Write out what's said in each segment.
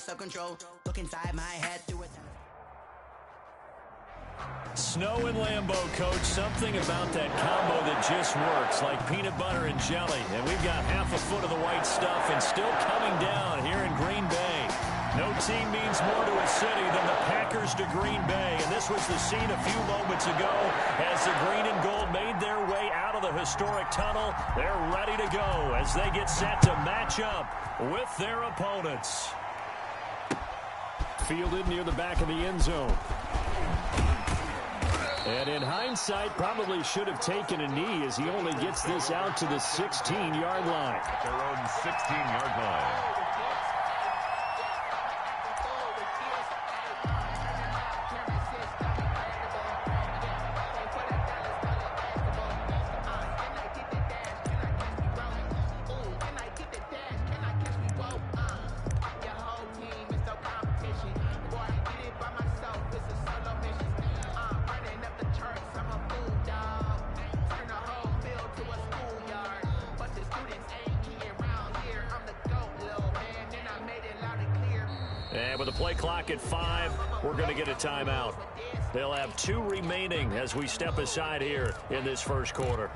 self-control. Look inside my head through it. Snow and Lambeau, Coach. Something about that combo that just works, like peanut butter and jelly. And we've got half a foot of the white stuff and still coming down here in Green Bay. No team means more to a city than the Packers to Green Bay. And this was the scene a few moments ago as the green and gold made their way out of the historic tunnel. They're ready to go as they get set to match up with their opponents. Fielded near the back of the end zone. And in hindsight, probably should have taken a knee as he only gets this out to the 16-yard line. Their own 16-yard line. And with the play clock at 5, we're going to get a timeout. They'll have 2 remaining as we step aside here in this first quarter.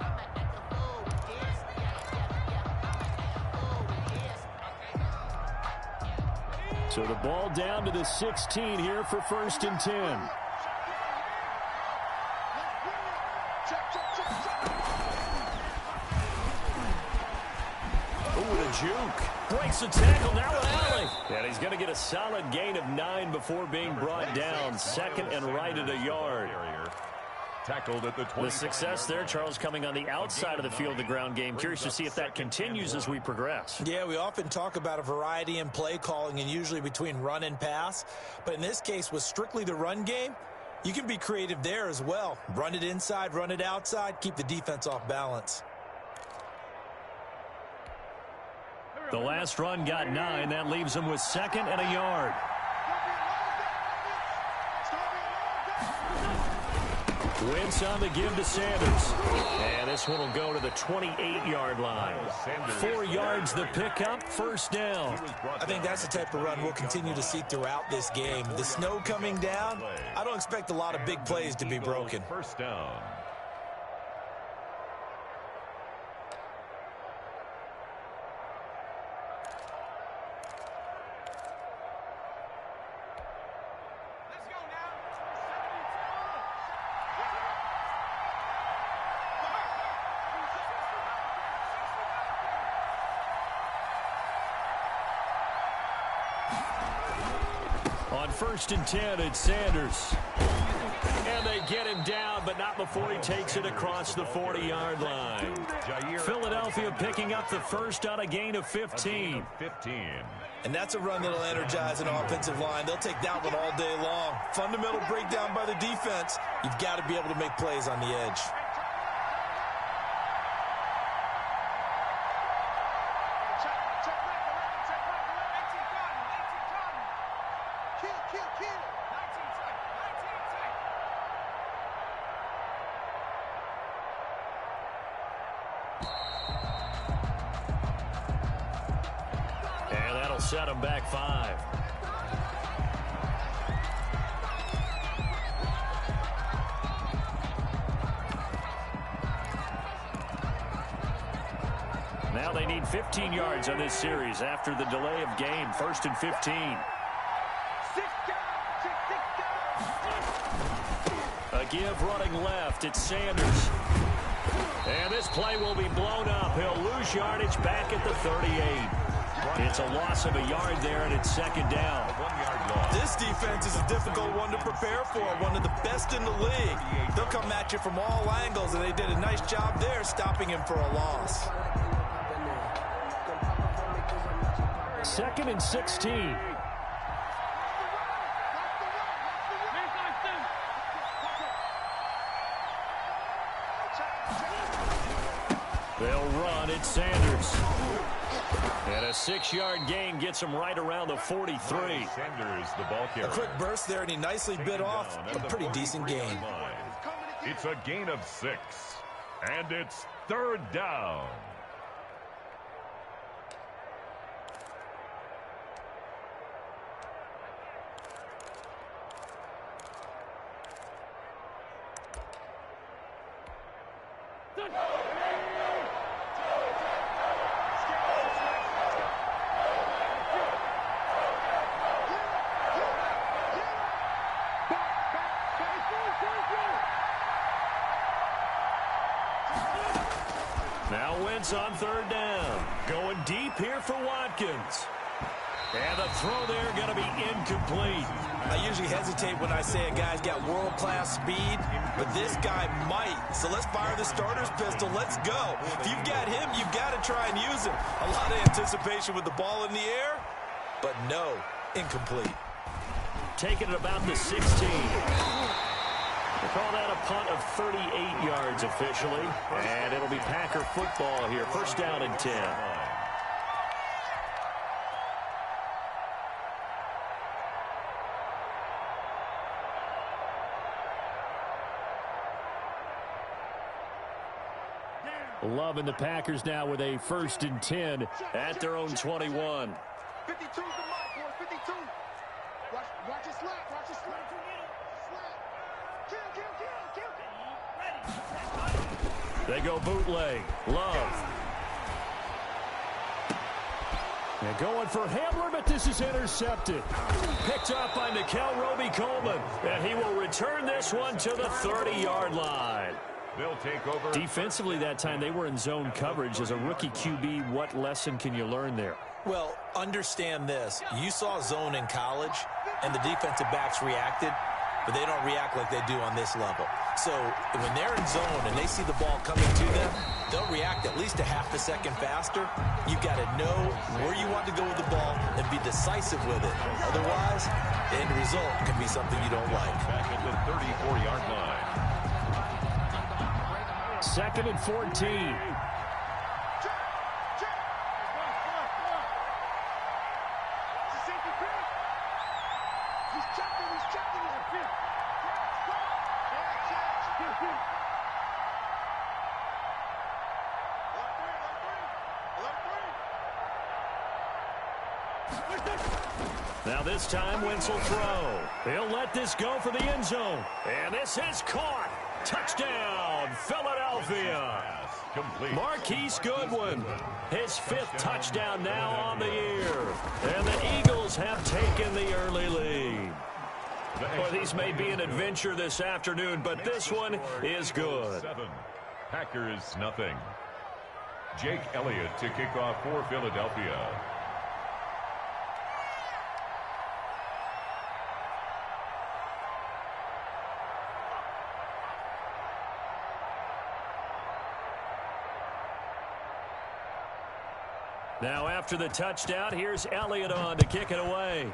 So the ball down to the 16 here for 1st and 10. Ooh, the juke. Breaks the tackle, now an alley. And he's going to get a solid gain of 9 before being brought down. 2nd and right at a yard. Tackled at the 20. The success there, Charles, coming on the outside of the field, the ground game. Curious to see if that continues as we progress. Yeah, we often talk about a variety in play calling and usually between run and pass. But in this case, with strictly the run game, you can be creative there as well. Run it inside, run it outside, keep the defense off balance. The last run got 9. That leaves him with 2nd and a yard. Wentz on the give to Sanders. And this one will go to the 28-yard line. 4 yards the pickup, 1st down. I think that's the type of run we'll continue to see throughout this game. The snow coming down, I don't expect a lot of big plays to be broken. 1st down. On 1st and 10, it's Sanders. And they get him down, but not before he takes it across the 40-yard line. Philadelphia picking up the first on a gain of 15. And that's a run that'll energize an offensive line. They'll take that one all day long. Fundamental breakdown by the defense. You've got to be able to make plays on the edge. Set him back 5. Now they need 15 yards on this series after the delay of game. 1st and 15. A give running left. It's Sanders. And this play will be blown up. He'll lose yardage back at the 38. It's a loss of a yard there, and it's 2nd down. This defense is a difficult one to prepare for, one of the best in the league. They'll come at you from all angles, and they did a nice job there stopping him for a loss. 2nd and 16. They'll run. It's Sanders. And a 6-yard gain gets him right around the 43. Sanders, the ball carrier. A quick burst there, and he nicely bit off a pretty decent gain. It's a gain of 6, and it's 3rd down. offense on third down. Going deep here for Watkins. And the throw there going to be incomplete. I usually hesitate when I say a guy's got world-class speed, but this guy might. So let's fire the starter's pistol. Let's go. If you've got him, you've got to try and use him. A lot of anticipation with the ball in the air, but no, incomplete. Taking it about the 16. They call that a punt of 38 yards officially. And it'll be Packer football here. First down and 10. Loving the Packers now with a 1st and 10 at their own 21. 52's the mark, boys. 52. Watch it slap. Watch it slap. Kill. They go bootleg. Love. And going for Hamler, but this is intercepted. Picked up by Nickel Roby-Coleman. And he will return this one to the 30-yard line. They'll take over. Defensively that time, they were in zone coverage. As a rookie QB, what lesson can you learn there? Well, understand this. You saw zone in college, and the defensive backs reacted, but they don't react like they do on this level. So when they're in zone and they see the ball coming to them, they'll react at least a half a second faster. You've got to know where you want to go with the ball and be decisive with it. Otherwise, the end result can be something you don't like. Back at the 34-yard line. 2nd and 14. Now this time Wentz will throw. He'll let this go for the end zone. And this is caught. Touchdown, Philadelphia. Marquise Goodwin, his 5th touchdown now on the year. And the Eagles have taken the early lead. Well, these may be an adventure this afternoon, but this one is good. Packers nothing. Jake Elliott to kick off for Philadelphia. Now after the touchdown, here's Elliott on to kick it away.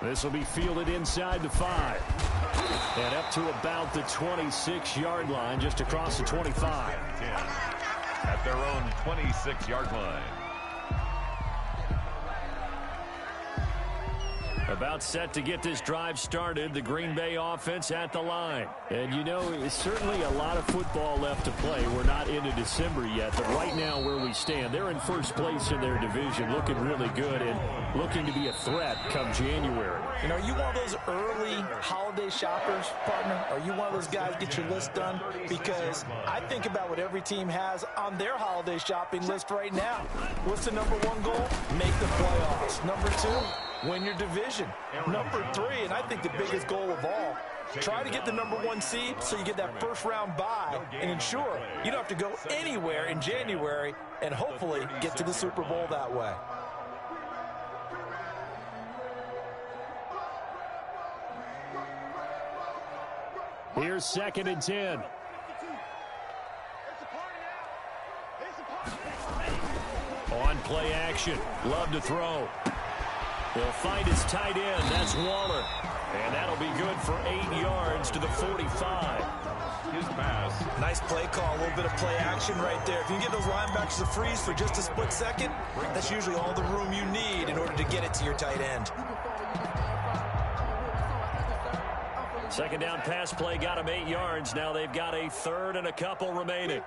This will be fielded inside the 5. And up to about the 26-yard line, just across the 25. At their own 26-yard line. About set to get this drive started, the Green Bay offense at the line. And you know, it's certainly a lot of football left to play. We're not into December yet, but right now where we stand, they're in first place in their division, looking really good and looking to be a threat come January. And are you one of those early holiday shoppers, partner? Are you one of those guys get your list done? Because I think about what every team has on their holiday shopping list right now. What's the number 1 goal? Make the playoffs. Number 2, win your division. Number 3, and I think the biggest goal of all, try to get the number 1 seed so you get that first round bye and ensure you don't have to go anywhere in January and hopefully get to the Super Bowl that way. Here's 2nd and 10. On play action. Love to throw. He'll find his tight end. That's Waller. And that'll be good for 8 yards to the 45. His pass. Nice play call. A little bit of play action right there. If you can get those linebackers to freeze for just a split second, that's usually all the room you need in order to get it to your tight end. Second down pass play got him 8 yards. Now they've got a 3rd and a couple remaining.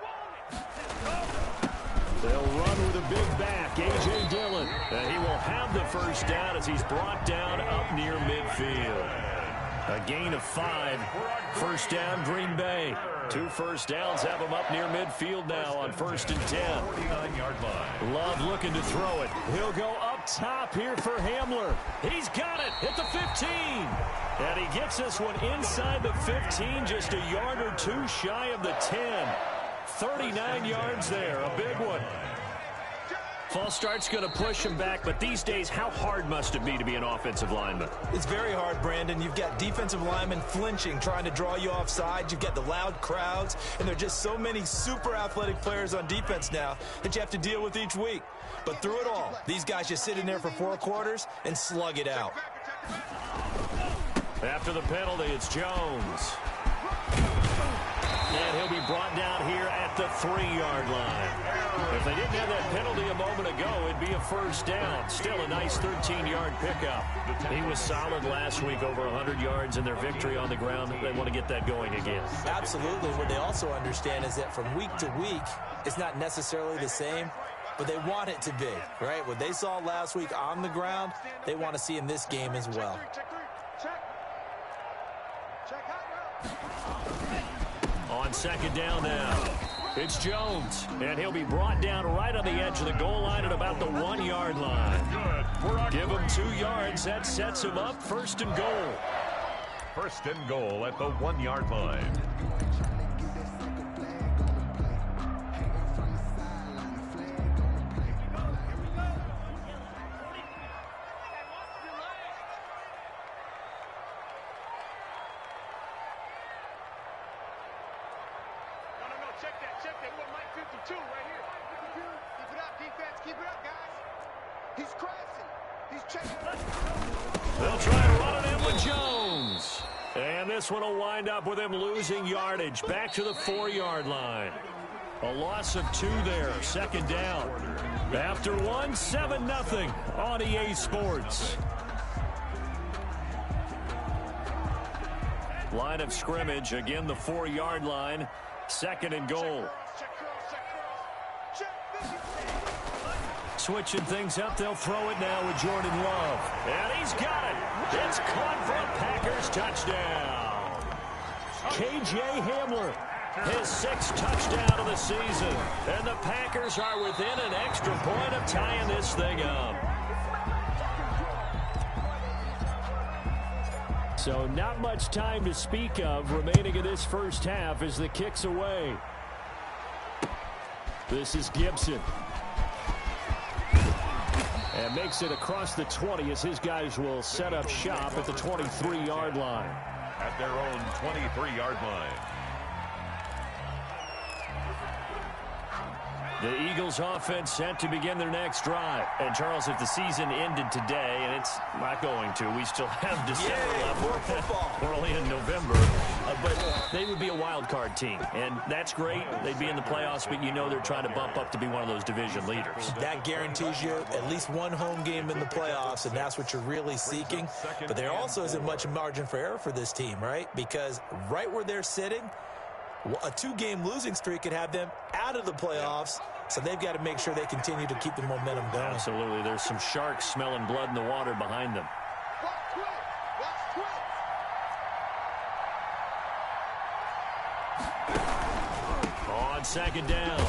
They'll run with a big back, A.J. Dillon. And he will have the first down as he's brought down up near midfield. A gain of 5. First down, Green Bay. 2 first downs have them up near midfield now on 1st and 10. 49-yard line. Love looking to throw it. He'll go up top here for Hamler. He's got it at the 15. And he gets this one inside the 15, just a yard or 2 shy of the 10. 39 yards there, a big one. False start's going to push him back, but these days, how hard must it be to be an offensive lineman? It's very hard, Brandon. You've got defensive linemen flinching, trying to draw you offside. You've got the loud crowds, and there are just so many super athletic players on defense now that you have to deal with each week. But through it all, these guys just sit in there for 4 quarters and slug it out. After the penalty, it's Jones. And he'll be brought down here at the 3-yard line. If they didn't have that penalty a moment ago, it'd be a first down. Still a nice 13-yard pickup. He was solid last week, over 100 yards in their victory on the ground. They want to get that going again. Absolutely. What they also understand is that from week to week, it's not necessarily the same, but they want it to be, right? What they saw last week on the ground, they want to see in this game as well. On 2nd down now, it's Jones, and he'll be brought down right on the edge of the goal line at about the 1-yard line. Give him 2 yards. That sets him up 1st and goal. 1st and goal at the 1-yard line. Check that. What, Mike 52 right here. Keep it up, defense. Keep it up, guys. He's crashing. He's checking. They'll try to run it in with Jones. And this one will wind up with him losing yardage back to the 4-yard line. A loss of 2 there. 2nd down. After 1, 7-0 on EA Sports. Line of scrimmage, again the 4-yard line. 2nd and goal. Switching things up, they'll throw it now with Jordan Love. And he's got it. It's caught for a Packers touchdown. K.J. Hamler, his 6th touchdown of the season. And the Packers are within an extra point of tying this thing up. So not much time to speak of remaining in this first half as the kick's away. This is Gibson. And makes it across the 20 as his guys will set up shop at the 23-yard line. At their own 23-yard line. The Eagles offense set to begin their next drive. And, Charles, if the season ended today, and it's not going to, we still have December left. More football. We're only in November. But they would be a wild card team. And that's great. They'd be in the playoffs, but you know they're trying to bump up to be one of those division leaders. That guarantees you at least one home game in the playoffs, and that's what you're really seeking. But there also isn't much margin for error for this team, right? Because right where they're sitting, a 2-game losing streak could have them out of the playoffs, so they've got to make sure they continue to keep the momentum going. Absolutely. There's some sharks smelling blood in the water behind them. On 2nd down,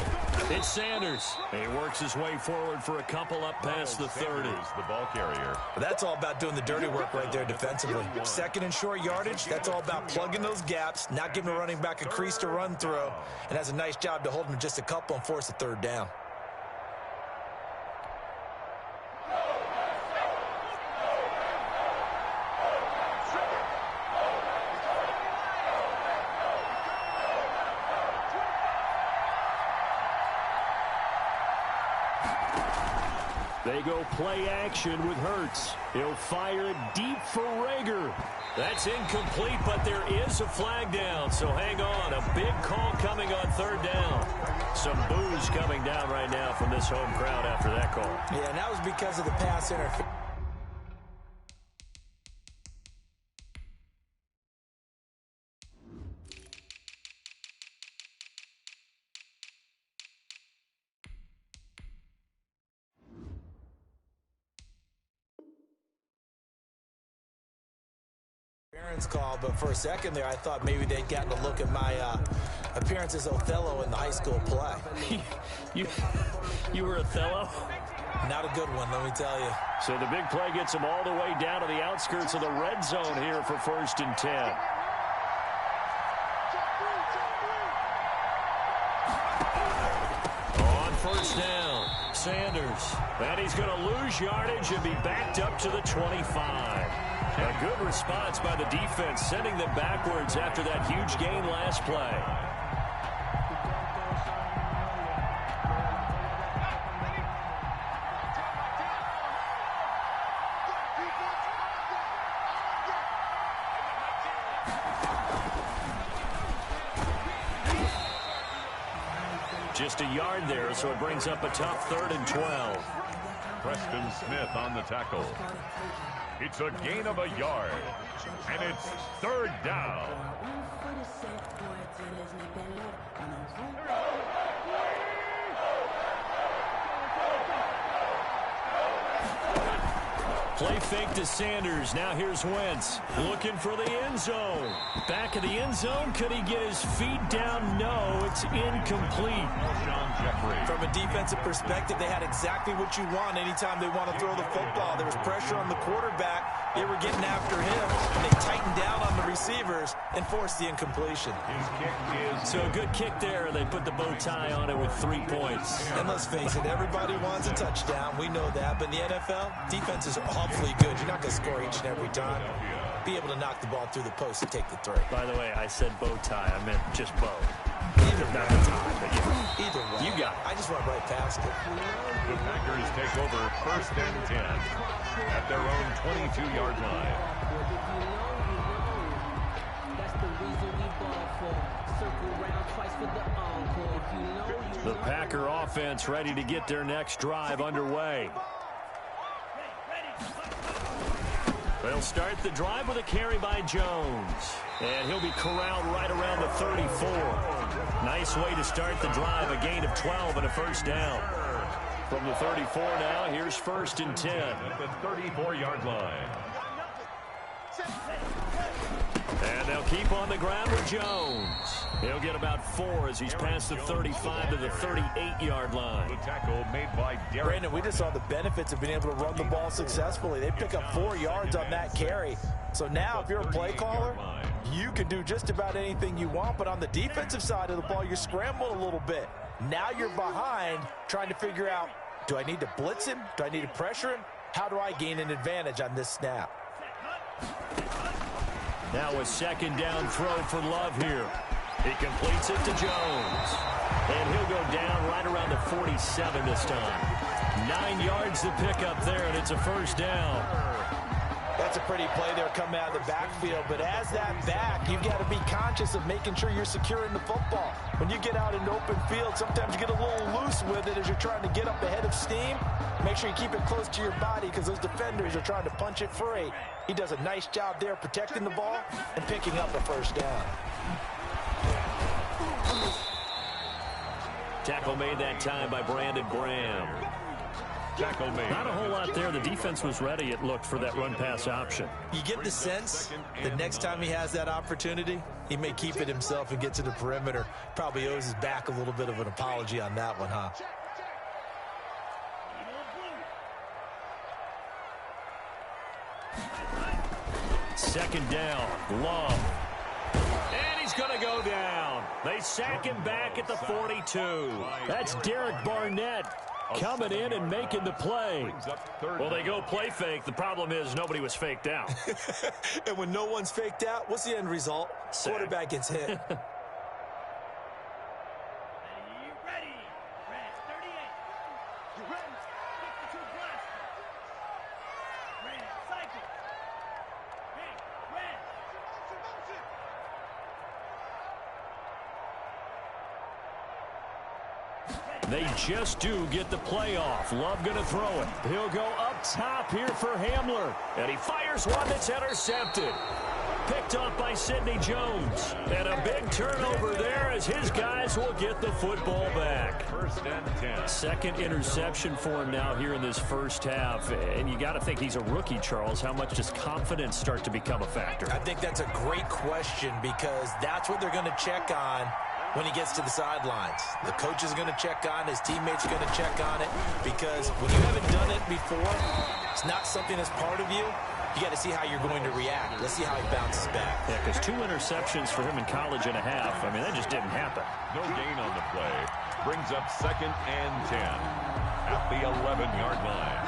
it's Sanders. He works his way forward for a couple up past the 30. The ball carrier. That's all about doing the dirty work right there defensively. 2nd and short yardage, that's all about plugging those gaps, not giving a running back a crease to run through, and has a nice job to hold him just a couple and force a 3rd down. They go play action with Hurts. He'll fire it deep for Rager. That's incomplete, but there is a flag down, so hang on. A big call coming on 3rd down. Some boos coming down right now from this home crowd after that call. Yeah, and that was because of the pass interference. interference call, but for a second there, I thought maybe they'd gotten a look at my appearance as Othello in the high school play. You were Othello? Not a good one, let me tell you. So the big play gets him all the way down to the outskirts of the red zone here for 1st and 10. On 1st down, Sanders. And he's going to lose yardage and be backed up to the 25. A good response by the defense, sending them backwards after that huge gain last play. Just a yard there, so it brings up a tough 3rd and 12. Preston Smith on the tackle. It's a gain of a yard, and it's 3rd down. Play fake to Sanders. Now here's Wentz looking for the end zone. Back of the end zone. Could he get his feet down? No, it's incomplete. From a defensive perspective, they had exactly what you want anytime they want to throw the football. There was pressure on the quarterback. They were getting after him. And they tightened down on the receivers and forced the incompletion. So a good kick there. They put the bow tie on it with 3 points. And let's face it, everybody wants a touchdown. We know that. But in the NFL, defense is awfully good. You're not going to score each and every time. Be able to knock the ball through the post and take the 3. By the way, I said bow tie. I meant just bow. Either Not way. the tie, but yeah. Either way. You got it. I just went right past it. The Packers take over 1st and 10 at their own 22-yard line. The Packer offense ready to get their next drive underway. They'll start the drive with a carry by Jones. And he'll be corralled right around the 34. Nice way to start the drive. A gain of 12 and a 1st down. From the 34 now, here's 1st and 10. At the 34-yard line. And they'll keep on the ground with Jones. He'll get about 4 as he's past the 35 to the 38-yard line. The tackle made by Derek. Brandon, we just saw the benefits of being able to run the ball successfully. They pick up 4 yards on that carry. So now if you're a play caller, you can do just about anything you want. But on the defensive side of the ball, you're scrambling a little bit. Now you're behind trying to figure out, do I need to blitz him? Do I need to pressure him? How do I gain an advantage on this snap? Now a 2nd down throw for Love here. He completes it to Jones. And he'll go down right around the 47 this time. 9 yards to pick up there, and it's a 1st down. That's a pretty play there coming out of the backfield. But as that back, you've got to be conscious of making sure you're securing the football. When you get out in open field, sometimes you get a little loose with it as you're trying to get up ahead of steam. Make sure you keep it close to your body because those defenders are trying to punch it free. He does a nice job there protecting the ball and picking up a 1st down. Tackle made that time by Brandon Graham. Tackle made. Not a whole lot there. The defense was ready, it looked, for that run-pass option. You get the sense that next time he has that opportunity, he may keep it himself and get to the perimeter. Probably owes his back a little bit of an apology on that one, huh? Second down, Love. And he's going to go down. They sack him back at the 42. That's Derek Barnett coming in and making the play. Well, they go play fake. The problem is nobody was faked out. And when no one's faked out, what's the end result? Sack. Quarterback gets hit. They just do get the play off. Love going to throw it. He'll go up top here for Hamler. And he fires one that's intercepted. Picked off by Sidney Jones. And a big turnover there as his guys will get the football back. First and 10. Second interception for him now here in this first half. And you got to think he's a rookie, Charles. How much does confidence start to become a factor? I think that's a great question because that's what they're going to check on when he gets to the sidelines. The coach is going to check on, his teammates are going to check on it, because when you haven't done it before, it's not something that's part of you. You got to see how you're going to react. Let's see how he bounces back. Yeah, because 2 interceptions for him in college and a half. I mean, that just didn't happen. No gain on the play. Brings up second and 10 at the 11-yard line.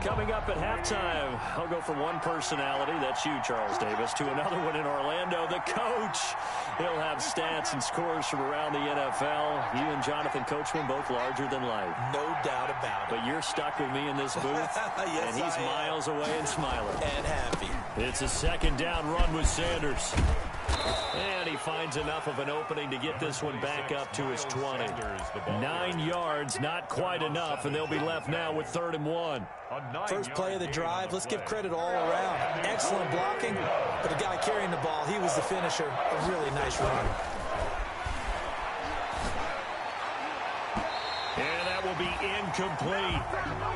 Coming up at halftime, I'll go from one personality, that's you, Charles Davis, to another one in Orlando, the coach. He'll have stats and scores from around the NFL. You and Jonathan Coachman both larger than life. No doubt about it. But you're stuck with me in this booth, yes, and he's miles away and smiling. And happy. It's a second down run with Sanders. And he finds enough of an opening to get this one back up to his 20. 9 yards, not quite enough, and they'll be left now with 3rd and 1. First play of the drive, let's give credit all around. Excellent blocking, but the guy carrying the ball, he was the finisher. A really nice run. And that will be incomplete.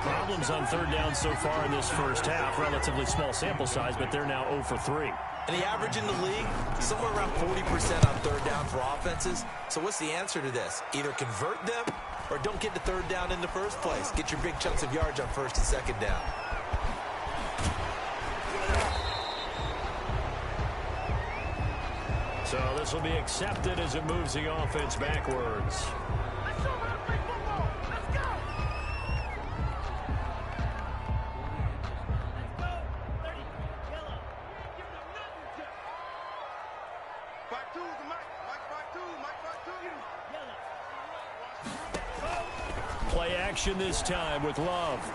Problems on 3rd down so far in this first half. Relatively small sample size, but they're now 0 for 3. And the average in the league, somewhere around 40% on 3rd down for offenses. So what's the answer to this? Either convert them or don't get to 3rd down in the first place. Get your big chunks of yards on 1st and 2nd down. So this will be accepted as it moves the offense backwards. Play action this time with Love.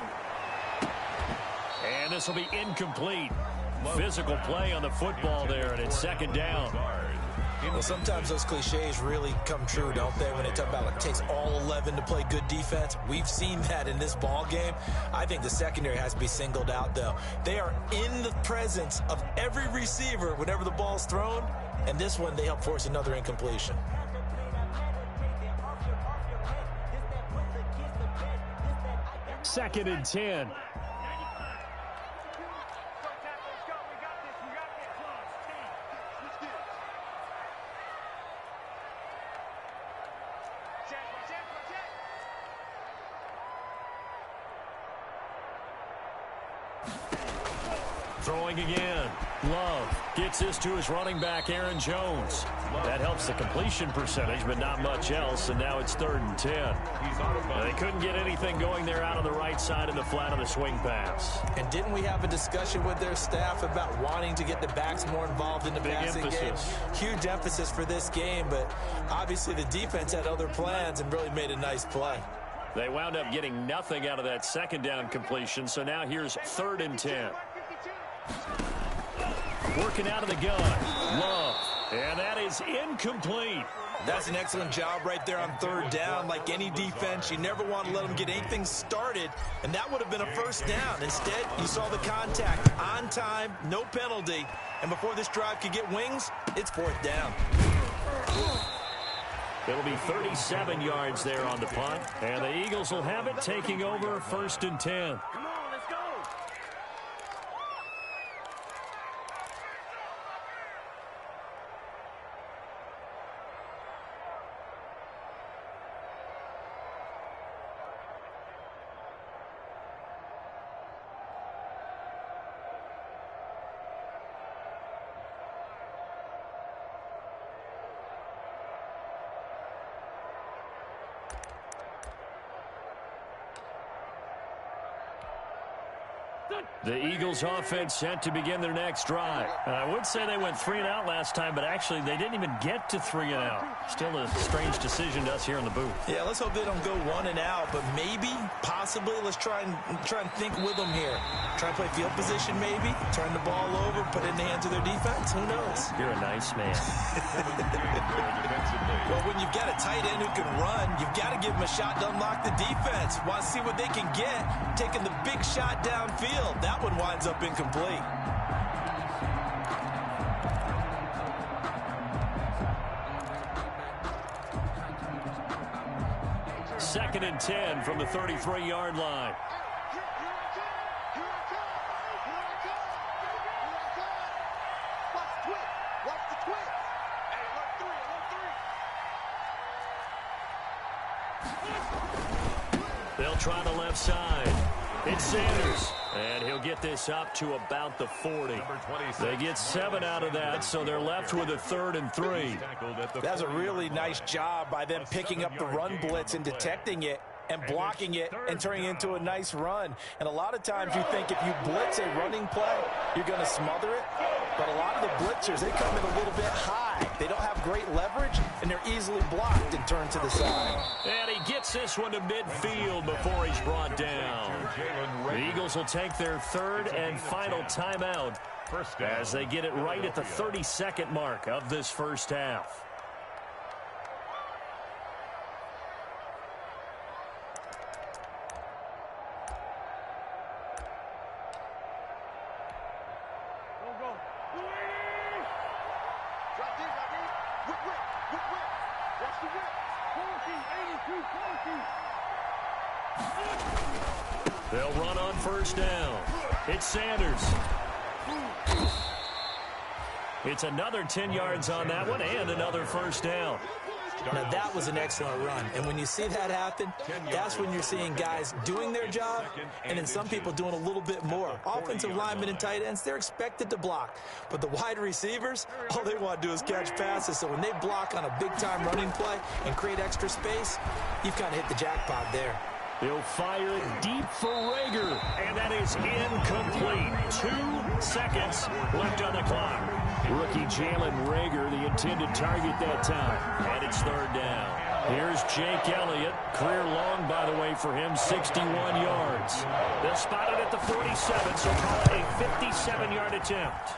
And this will be incomplete. Physical play on the football there, and it's 2nd down. Well, sometimes those cliches really come true, don't they? When they talk about it takes all 11 to play good defense. We've seen that in this ball game. I think the secondary has to be singled out, though. They are in the presence of every receiver whenever the ball's thrown, and this one they help force another incompletion. 2nd and 10. Throwing again. Love gets this to his running back, Aaron Jones. That helps the completion percentage, but not much else, and now it's 3rd and 10. They couldn't get anything going there out on the right side of the flat of the swing pass. And didn't we have a discussion with their staff about wanting to get the backs more involved in the passing game? Huge emphasis for this game, but obviously the defense had other plans and really made a nice play. They wound up getting nothing out of that 2nd down completion, so now here's 3rd and 10. Working out of the gun. Love. And that is incomplete. That's an excellent job right there on 3rd down. Like any defense, you never want to let them get anything started, and that would have been a 1st down. Instead, you saw the contact on time, no penalty, and before this drive could get wings, it's 4th down. It'll be 37 yards there on the punt, and the Eagles will have it taking over 1st and 10. The Eagles offense set to begin their next drive. I would say they went 3 and out last time, but actually they didn't even get to 3 and out. Still a strange decision to us here in the booth. Yeah, let's hope they don't go 1 and out, but maybe, possibly, let's try and think with them here. Try and play field position maybe, turn the ball over, put it in the hands of their defense. Who knows? You're a nice man. Well, when you've got a tight end who can run, you've got to give them a shot to unlock the defense. Want to see what they can get, taking the big shot downfield. That one winds up incomplete. Second and 10 from the 33-yard line. They'll try the left side. It's Sanders. And he'll get this up to about the 40. They get 7 out of that, so they're left with a 3rd and 3. That's a really nice job by them picking up the run blitz and detecting it and blocking it and turning it into a nice run. And a lot of times you think if you blitz a running play, you're going to smother it. But a lot of the blitzers, they come in a little bit high. They don't have great leverage, and they're easily blocked and turned to the side. And he gets this one to midfield before he's brought down. The Eagles will take their 3rd and final timeout as they get it right at the 32nd mark of this first half. They'll run on first down. It's Sanders. It's another 10 yards on that one and another first down. Now, that was an excellent run. And when you see that happen, that's when you're seeing guys doing their job and then some people doing a little bit more. Offensive linemen and tight ends, they're expected to block. But the wide receivers, all they want to do is catch passes. So when they block on a big-time running play and create extra space, you've kind of hit the jackpot there. He'll fire it deep for Rager, and that is incomplete. 2 seconds left on the clock. Rookie Jalen Rager, the intended target that time, and it's 3rd down. Here's Jake Elliott, career long, by the way, for him, 61 yards. They'll spot it at the 47, so call it a 57-yard attempt.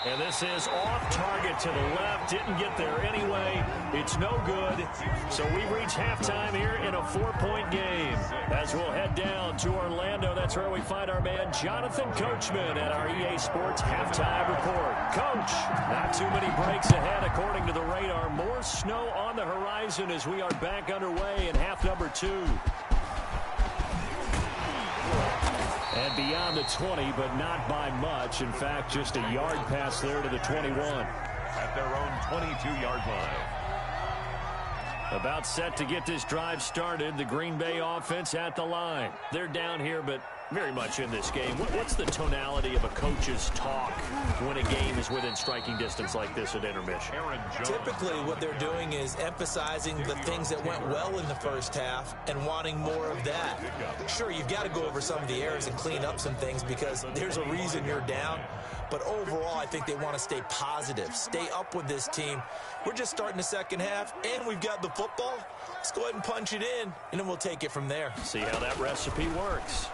And this is off target to the left. Didn't get there anyway. It's no good. So we reach halftime here in a 4-point game. As we'll head down to Orlando, that's where we find our man Jonathan Coachman at our EA Sports Halftime Report. Coach, not too many breaks ahead according to the radar. More snow on the horizon as we are back underway in half number 2. And beyond the 20, but not by much. In fact, just a yard pass there to the 21. At their own 22-yard line. About set to get this drive started. The Green Bay offense at the line. They're down here, but very much in this game. What's the tonality of a coach's talk when a game is within striking distance like this at intermission? Typically what they're doing is emphasizing the things that went well in the first half and wanting more of that. Sure, you've got to go over some of the errors and clean up some things because there's a reason you're down. But overall, I think they want to stay positive, stay up with this team. We're just starting the second half, and we've got the football. Let's go ahead and punch it in, and then we'll take it from there. See how that recipe works.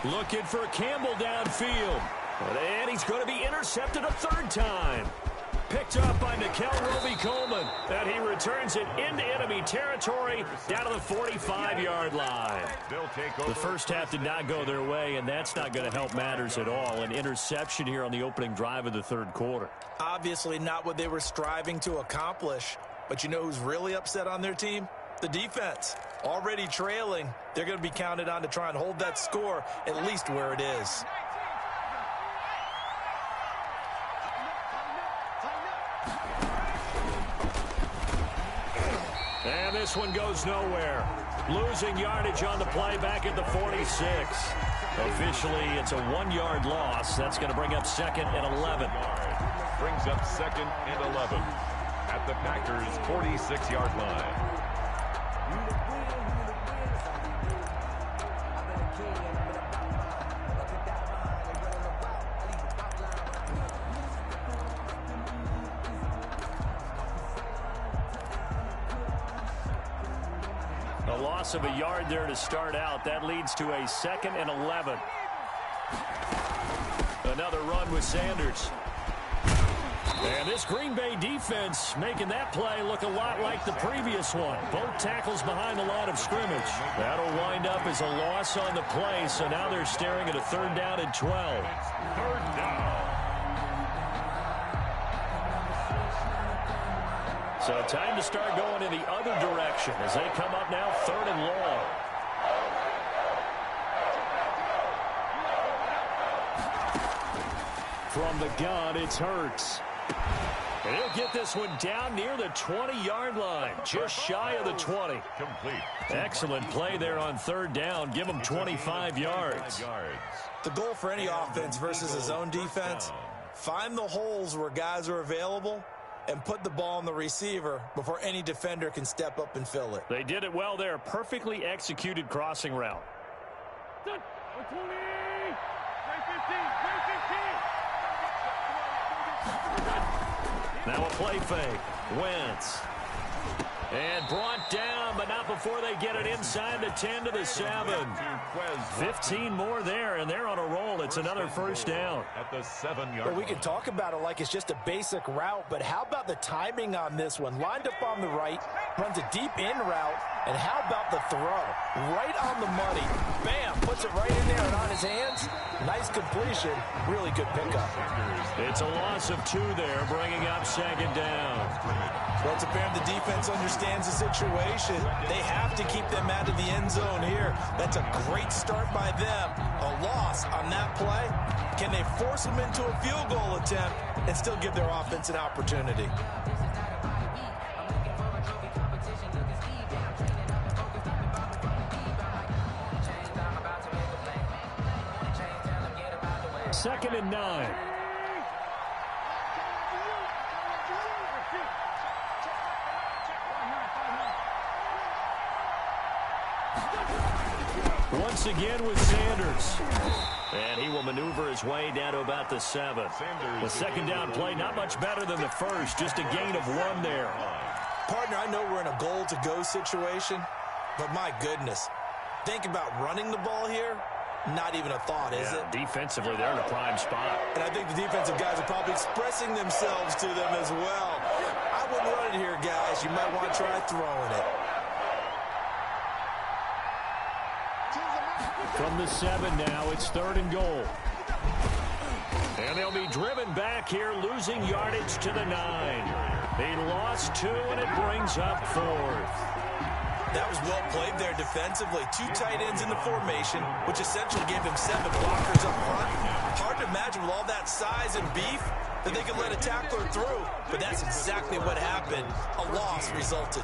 Looking for Campbell downfield. And he's going to be intercepted a 3rd time. Picked up by Nickel Roby-Coleman. And he returns it into enemy territory down to the 45-yard line. The first half did not go their way, and that's not going to help matters at all. An interception here on the opening drive of the 3rd quarter. Obviously not what they were striving to accomplish. But you know who's really upset on their team? The defense. Already trailing. They're going to be counted on to try and hold that score at least where it is. And this one goes nowhere. Losing yardage on the play back at the 46. Officially, it's a 1-yard loss. That's going to bring up 2nd and 11. Brings up 2nd and 11 at the Packers' 46-yard line. A loss of a yard there to start out. That leads to a 2nd and 11. Another run with Sanders. And this Green Bay defense making that play look a lot like the previous one. Both tackles behind the line of scrimmage. That'll wind up as a loss on the play, so now they're staring at a 3rd down and 12. 3rd down. So time to start going in the other direction as they come up now 3rd and long. From the gun, it's Hurts. And he'll get this one down near the 20-yard line, just shy of the 20. Complete. Excellent play there on 3rd down. Give him 25 yards. The goal for any offense versus his own defense, find the holes where guys are available and put the ball on the receiver before any defender can step up and fill it. They did it well there. Perfectly executed crossing route. Now a play fake. Wentz. And brought down, but not before they get it inside the 10 to the 7. 15 more there, and they're on a roll. It's another 1st down. At the 7-yard Well, we can talk about it like it's just a basic route, but how about the timing on this one? Lined up on the right, runs a deep in route, and how about the throw? Right on the money. Bam, puts it right in there and on his hands. Nice completion. Really good pickup. It's a loss of 2 there, bringing up 2nd down. Well, it's apparent the defense understands the situation. They have to keep them out of the end zone here. That's a great start by them. A loss on that play. Can they force them into a field goal attempt and still give their offense an opportunity? Second and 9. Once again with Sanders. And he will maneuver his way down to about the 7. The 2nd down play, not much better than the first. Just a gain of 1 there. Partner, I know we're in a goal-to-go situation, but my goodness. Think about running the ball here. Not even a thought, is it? Defensively, they're in a prime spot. And I think the defensive guys are probably expressing themselves to them as well. I wouldn't run it here, guys. You might want to try throwing it. From the 7 now, it's 3rd and goal. And they'll be driven back here, losing yardage to the 9. They lost 2, and it brings up 4th. That was well played there defensively. 2 tight ends in the formation, which essentially gave them 7 blockers up front. Hard to imagine with all that size and beef that they could let a tackler through, but that's exactly what happened. A loss resulted.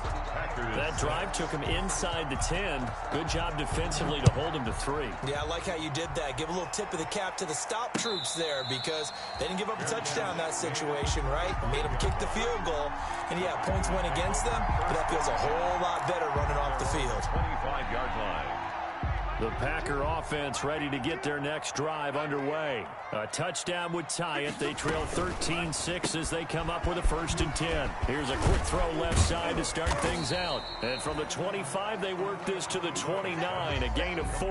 That drive took him inside the 10. Good job defensively to hold him to 3. Yeah, I like how you did that. Give a little tip of the cap to the stop troops there because they didn't give up a touchdown in that situation, right? It made them kick the field goal. And, yeah, points went against them, but that feels a whole lot better running off the field. 25-yard line. The Packer offense ready to get their next drive underway. A touchdown would tie it. They trail 13-6 as they come up with a 1st and 10. Here's a quick throw left side to start things out. And from the 25, they work this to the 29, a gain of 4.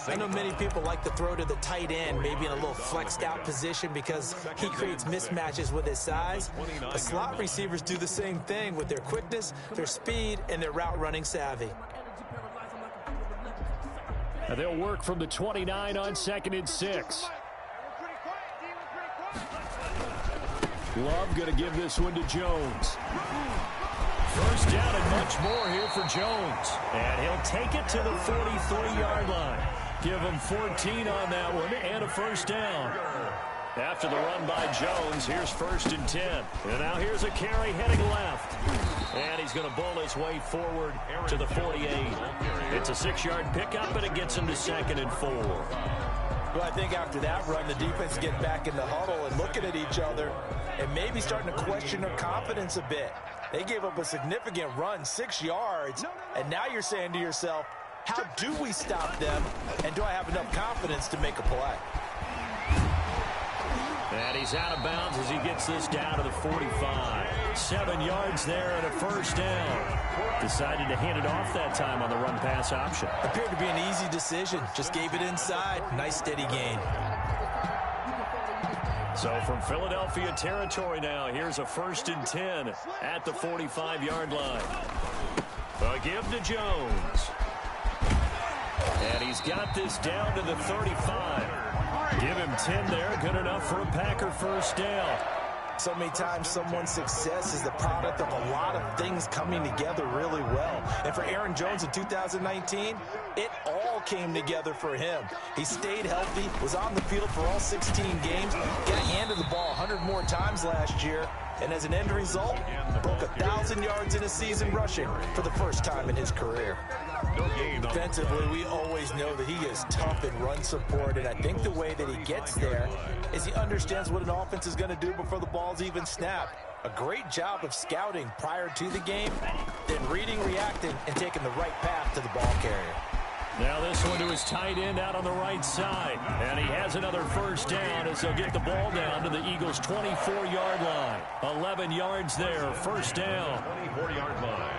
I know many people like to throw to the tight end, maybe in a little flexed out position because he creates mismatches with his size. But slot receivers do the same thing with their quickness, their speed, and their route running savvy. And they'll work from the 29 on 2nd and 6. Love going to give this one to Jones. 1st down and much more here for Jones. And he'll take it to the 43-yard line. Give him 14 on that one and a 1st down. After the run by Jones, here's 1st and 10. And now here's a carry heading left. And he's going to bull his way forward to the 48. It's a 6-yard pickup, and it gets him to 2nd and 4. Well, I think after that run, the defense get back in the huddle and looking at each other and maybe starting to question their confidence a bit. They gave up a significant run, 6 yards, and now you're saying to yourself, how do we stop them, and do I have enough confidence to make a play? And he's out of bounds as he gets this down to the 45. 7 yards there and a first down. Decided to hand it off that time on the run-pass option. Appeared to be an easy decision. Just gave it inside. Nice steady gain. So from Philadelphia territory now, here's a 1st and 10 at the 45-yard line. A give to Jones. And he's got this down to the 35. Give him 10 there. Good enough for a Packer first down. So many times someone's success is the product of a lot of things coming together really well. And for Aaron Jones in 2019, it all came together for him. He stayed healthy, was on the field for all 16 games, got handed the ball 100 more times last year, and as an end result, broke 1,000 yards in a season rushing for the first time in his career. Defensively, we always know that he is tough in run support, and I think the way that he gets there is he understands what an offense is going to do before the ball's even snapped. A great job of scouting prior to the game, then reading, reacting, and taking the right path to the ball carrier. Now this one to his tight end out on the right side. And he has another first down as they'll get the ball down to the Eagles' 24-yard line. 11 yards there, first down. 24-yard line.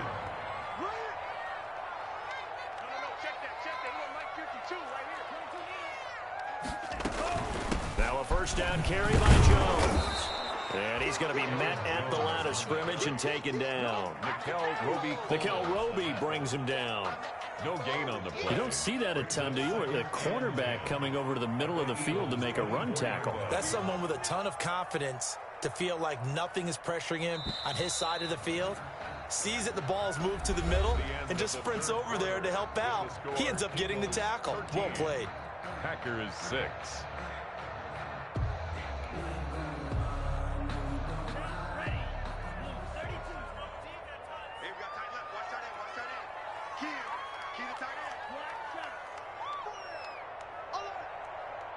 Now a first down carry by Jones. And he's going to be met at the line of scrimmage and taken down. Nickel Roby brings him down. No gain on the play. You don't see that a ton, do you? A cornerback coming over to the middle of the field to make a run tackle. That's someone with a ton of confidence to feel like nothing is pressuring him on his side of the field. Sees that the ball's moved to the middle and just sprints over there to help out. He ends up getting the tackle. Well played. Packer is 6.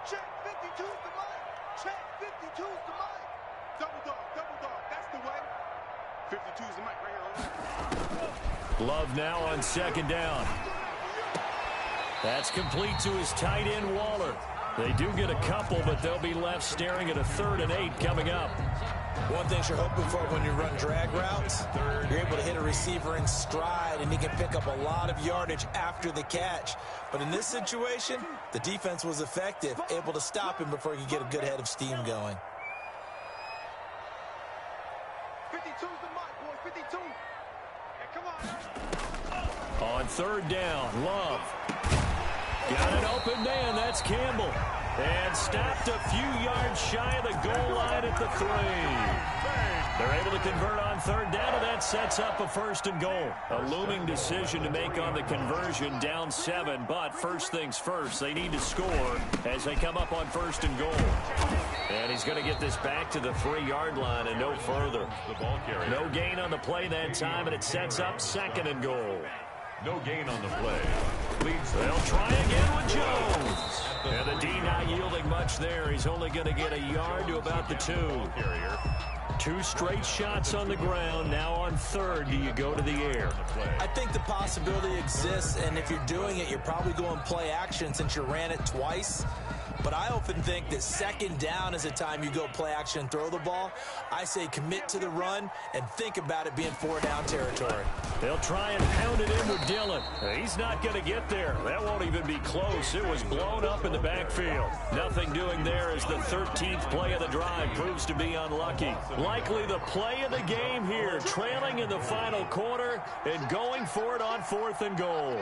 Check 52's the money. Check 52's the money. Double dog. That's the way. 52's the mic right here. Love now on second down. That's complete to his tight end, Waller. They do get a couple, but they'll be left staring at a 3rd and 8 coming up. One thing you're hoping for when you run drag routes, you're able to hit a receiver in stride, and he can pick up a lot of yardage after the catch. But in this situation, the defense was effective, able to stop him before he could get a good head of steam going. 52's the mic, boy. 52. Hey, come on. On 3rd down, Love. Got an open man. That's Campbell. And stopped a few yards shy of the goal line at the 3. They're able to convert on 3rd down, and that sets up a 1st and goal. A looming decision to make on the conversion, down 7. But first things first, they need to score as they come up on 1st and goal. And he's going to get this back to the 3-yard line and no further. No gain on the play that time, and it sets up 2nd and goal. No gain on the play. They'll try again with Jones. And the D not yielding much there. He's only going to get a yard to about the 2. 2 straight shots on the ground. Now on 3rd, do you go to the air? I think the possibility exists, and if you're doing it, you're probably going play action since you ran it twice. But I often think that 2nd down is the time you go play action and throw the ball. I say commit to the run and think about it being 4-down territory. They'll try and pound it in with Dillon. He's not going to get there. That won't even be close. It was blown up in the backfield. Nothing doing there as the 13th play of the drive proves to be unlucky. Likely the play of the game here, trailing in the final quarter and going for it on 4th and goal.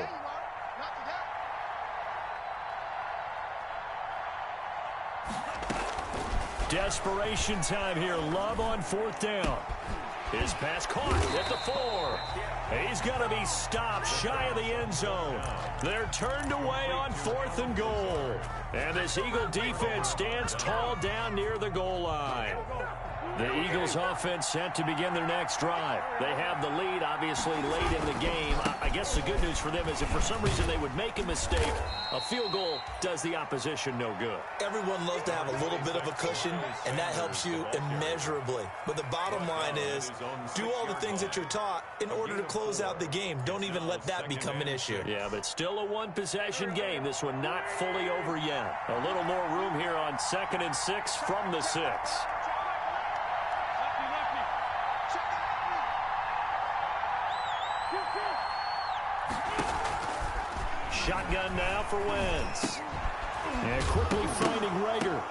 Desperation time here. Love on 4th down. His pass caught at the 4. He's going to be stopped shy of the end zone. They're turned away on 4th and goal. And this Eagle defense stands tall down near the goal line. The Eagles offense set to begin their next drive. They have the lead, obviously, late in the game. I guess the good news for them is if for some reason they would make a mistake, a field goal does the opposition no good. Everyone loves to have a little bit of a cushion, and that helps you immeasurably. But the bottom line is, do all the things that you're taught in order to close out the game. Don't even let that become an issue. Yeah, but still a one-possession game. This one not fully over yet. A little more room here on 2nd and 6 from the 6. Shotgun now for Wentz. And quickly finding Rager.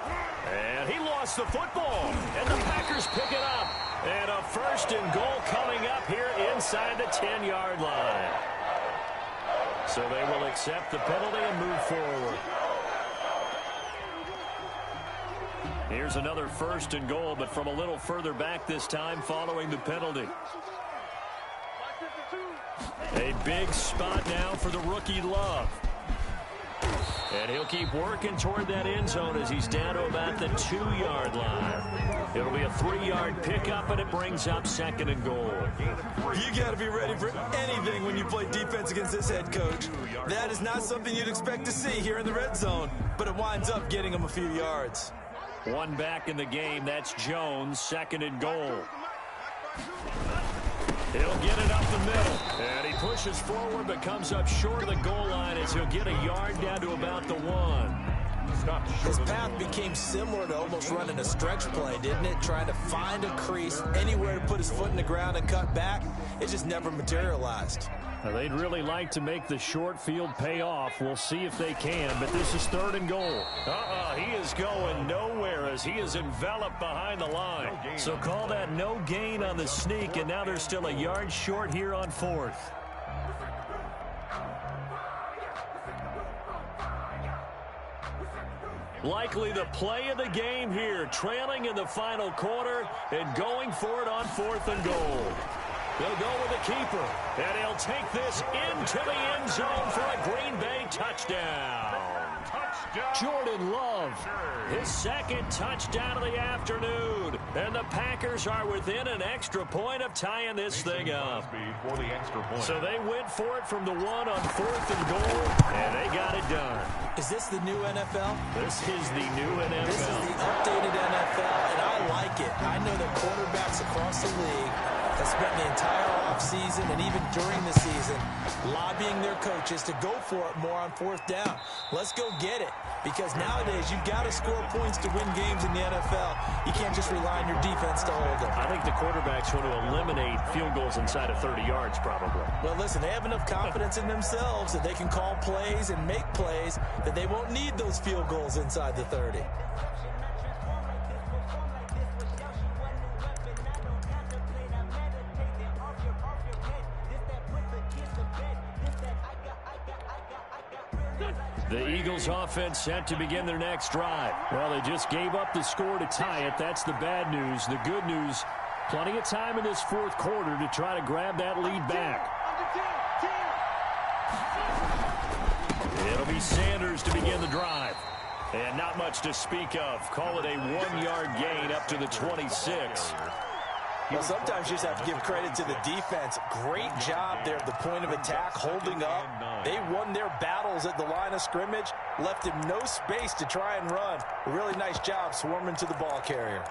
And he lost the football. And the Packers pick it up. And a 1st and goal coming up here inside the 10-yard line. So they will accept the penalty and move forward. Here's another 1st and goal, but from a little further back this time following the penalty. A big spot now for the rookie Love. And he'll keep working toward that end zone as he's down to about the 2-yard line. It'll be a 3-yard pickup, and it brings up 2nd and goal. You got to be ready for anything when you play defense against this head coach. That is not something you'd expect to see here in the red zone, but it winds up getting him a few yards. One back in the game. That's Jones, 2nd and goal. He'll get it up the middle. And he pushes forward but comes up short of the goal line as he'll get a yard down to about the 1. His path became similar to almost running a stretch play, didn't it? Trying to find a crease, anywhere to put his foot in the ground and cut back. It just never materialized. Now, they'd really like to make the short field pay off. We'll see if they can, but this is 3rd and goal. He is going nowhere as he is enveloped behind the line. So call that no gain on the sneak, and now they're still a yard short here on 4th. Likely the play of the game here, trailing in the final quarter and going for it on 4th and goal. They'll go with the keeper, and he'll take this into the end zone for a Green Bay touchdown. Jordan Love, his 2nd touchdown of the afternoon. And the Packers are within an extra point of tying this thing up. So they went for it from the 1 on 4th and goal, and they got it done. Is this the new NFL? This is the new NFL. This is the updated NFL, and I like it. I know that quarterbacks across the league have spent the entire offseason and even during the season lobbying their coaches to go for it more on 4th down. Let's go get it, because nowadays you've got to score points to win games in the NFL. You can't just rely on your defense to hold them. I think the quarterbacks want to eliminate field goals inside of 30 yards probably. Well, listen, they have enough confidence in themselves that they can call plays and make plays that they won't need those field goals inside the 30. The Eagles offense set to begin their next drive. Well, they just gave up the score to tie it. That's the bad news. The good news, plenty of time in this 4th quarter to try to grab that lead back. It'll be Sanders to begin the drive. And not much to speak of. Call it a 1-yard gain up to the 26. Well, sometimes you just have to give credit to the defense. Great job there at the point of attack, holding up. They won their battles at the line of scrimmage, left him no space to try and run. A really nice job swarming to the ball carrier.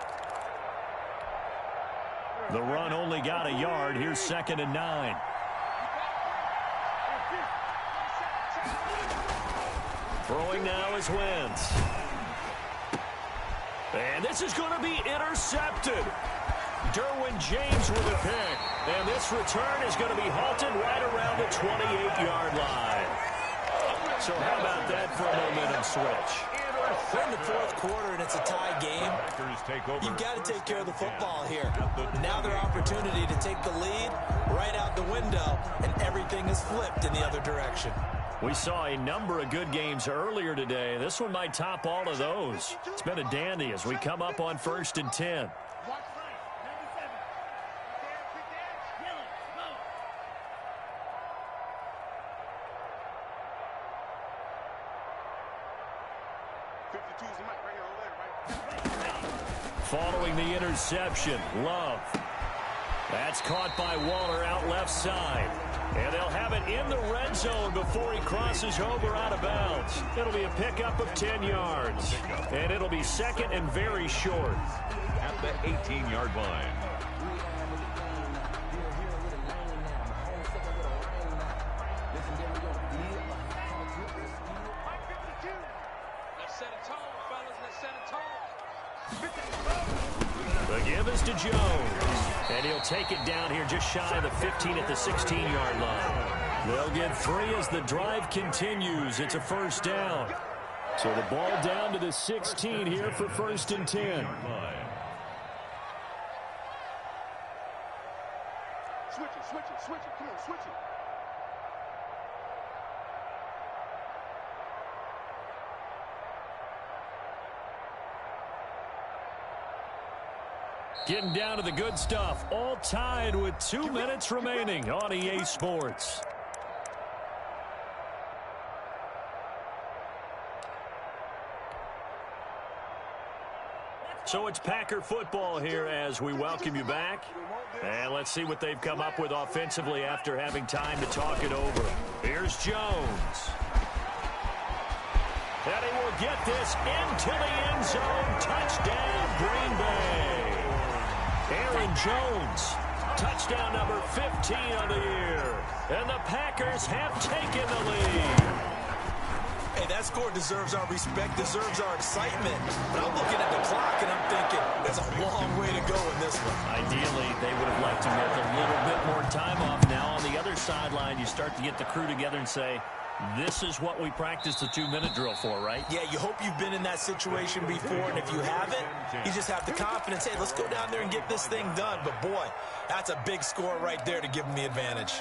The run only got a yard. Here's 2nd and 9. Throwing now is Wentz. And this is going to be intercepted. Derwin James with a pick. And this return is going to be halted right around the 28-yard line. So how about that for a momentum switch? We're in the 4th quarter and it's a tie game. You've got to take care of the football here. Now their opportunity to take the lead right out the window, and everything is flipped in the other direction. We saw a number of good games earlier today. This one might top all of those. It's been a dandy as we come up on 1st and 10. following the interception. Love. That's caught by Waller out left side. And they'll have it in the red zone before he crosses over out of bounds. It'll be a pickup of 10 yards. And it'll be second and very short. At the 18-yard line. The give is to Jones. And he'll take it down here just shy of the 15 at the 16-yard line. They'll get 3 as the drive continues. It's a first down. So the ball down to the 16 here for 1st and 10. Switch it. Come on, switch it. Getting down to the good stuff. All tied with 2 minutes remaining on EA Sports. So it's Packer football here as we welcome you back. And let's see what they've come up with offensively after having time to talk it over. Here's Jones. And he will get this into the end zone. Touchdown, Green Bay. Aaron Jones, touchdown number 15 on the year. And the Packers have taken the lead. Hey, that score deserves our respect, deserves our excitement. But I'm looking at the clock and I'm thinking there's a long way to go in this one. Ideally, they would have liked to get a little bit more time off. Now on the other sideline, you start to get the crew together and say, this is what we practiced the 2-minute drill for, right? Yeah, you hope you've been in that situation before, and if you haven't, you just have the confidence, hey, let's go down there and get this thing done. But, boy, that's a big score right there to give them the advantage.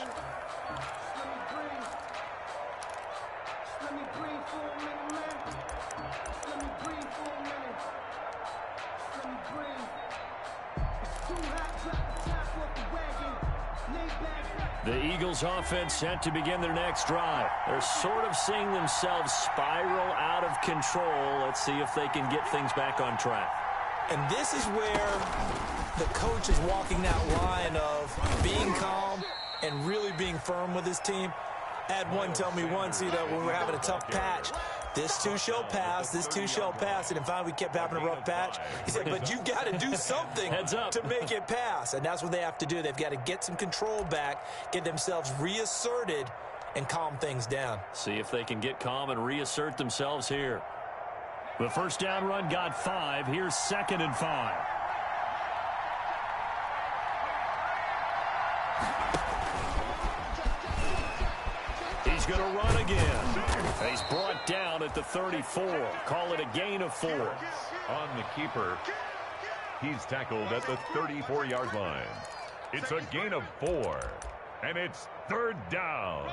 The Eagles offense set to begin their next drive. They're sort of seeing themselves spiral out of control. Let's see if they can get things back on track. And this is where the coach is walking that line of being calm and really being firm with his team. I had one tell me once, when we were having a tough patch, this too shall pass, this too shall pass. And finally we kept having a rough patch. He said, but you got to do something to make it pass. And that's what they have to do. They've got to get some control back, get themselves reasserted, and calm things down. See if they can get calm and reassert themselves here. The first down run got 5. Here's 2nd and 5. He's going to run again. He's brought down at the 34. Call it a gain of 4. On the keeper, he's tackled at the 34-yard line. It's a gain of 4, and it's 3rd down.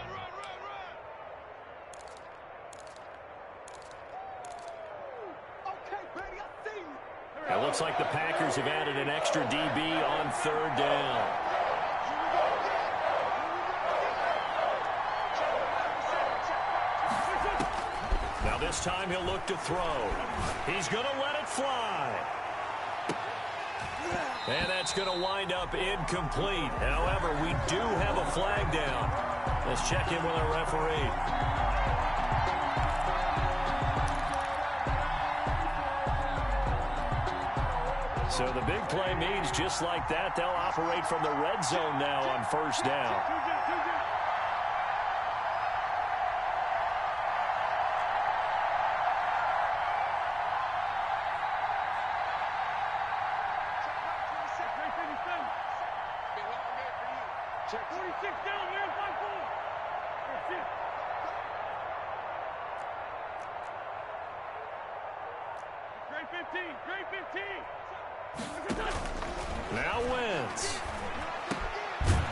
It looks like the Packers have added an extra DB on 3rd down. Now this time he'll look to throw. He's going to let it fly. And that's going to wind up incomplete. However, we do have a flag down. Let's check in with our referee. So the big play means just like that, they'll operate from the red zone now on 1st down. Check 46 down, man, 5-4. That's it. Great 15, great 15. Now wins.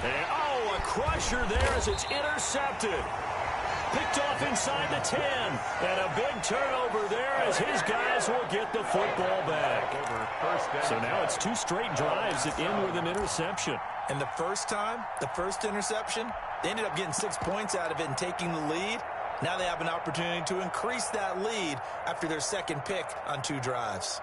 And, oh, a crusher there as it's intercepted. Picked off inside the 10. And a big turnover there as his guys will get the football back. So now it's 2 straight drives that end with an interception. And the first time, the first interception, they ended up getting 6 points out of it and taking the lead. Now they have an opportunity to increase that lead after their second pick on 2 drives.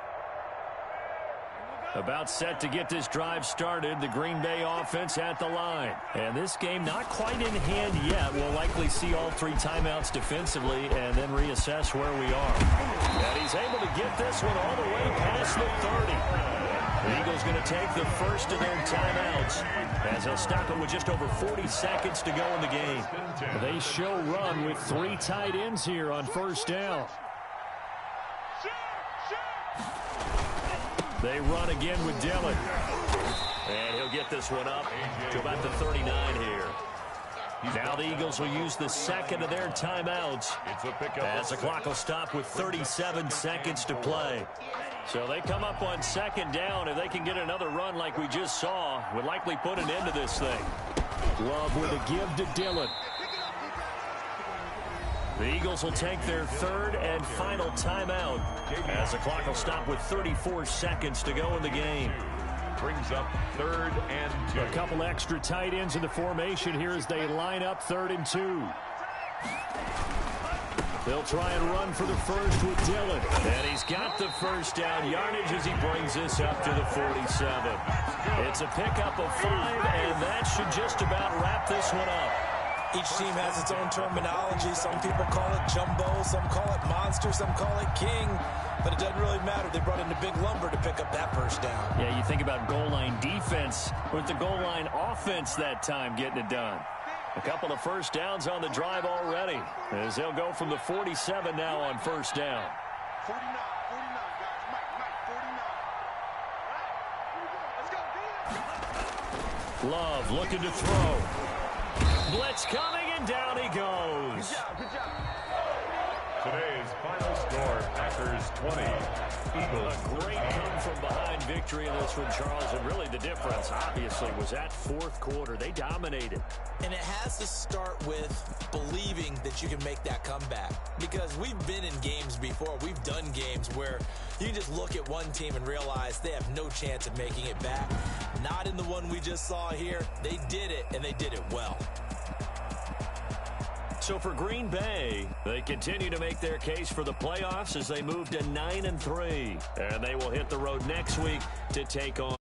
About set to get this drive started. The Green Bay offense at the line. And this game not quite in hand yet. We'll likely see all 3 timeouts defensively and then reassess where we are. And he's able to get this one all the way past the 30. The Eagles going to take the first of their timeouts as they'll stop it with just over 40 seconds to go in the game. They show run with 3 tight ends here on first down. They run again with Dillon. And he'll get this one up to about the 39 here. Now the Eagles will use the second of their timeouts as the clock will stop with 37 seconds to play. So they come up on second down. If they can get another run like we just saw, would likely put an end to this thing. Love with a give to Dillon. The Eagles will take their third and final timeout as the clock will stop with 34 seconds to go in the game. Brings up 3rd and 2. A couple extra tight ends in the formation here as they line up 3rd and 2. They'll try and run for the first with Dillon. And he's got the first down yardage as he brings this up to the 47. It's a pickup of 5, and that should just about wrap this one up. Each team has its own terminology. Some people call it jumbo, some call it monster, some call it king. But it doesn't really matter. They brought in the big lumber to pick up that first down. Yeah, you think about goal line defense with the goal line offense that time getting it done. A couple of first downs on the drive already as they'll go from the 47 now on first down. 49, guys. Mike, 49. Let's go, Love looking to throw. Blitz coming, and down he goes. Good job. Today's final score, Packers 20, Eagles. A great come-from-behind victory in this one, Charles. And really the difference, obviously, was that fourth quarter. They dominated. And it has to start with believing that you can make that comeback. Because we've been in games before. We've done games where you just look at one team and realize they have no chance of making it back. Not in the one we just saw here. They did it, and they did it well. So for Green Bay, they continue to make their case for the playoffs as they move to 9-3. And they will hit the road next week to take on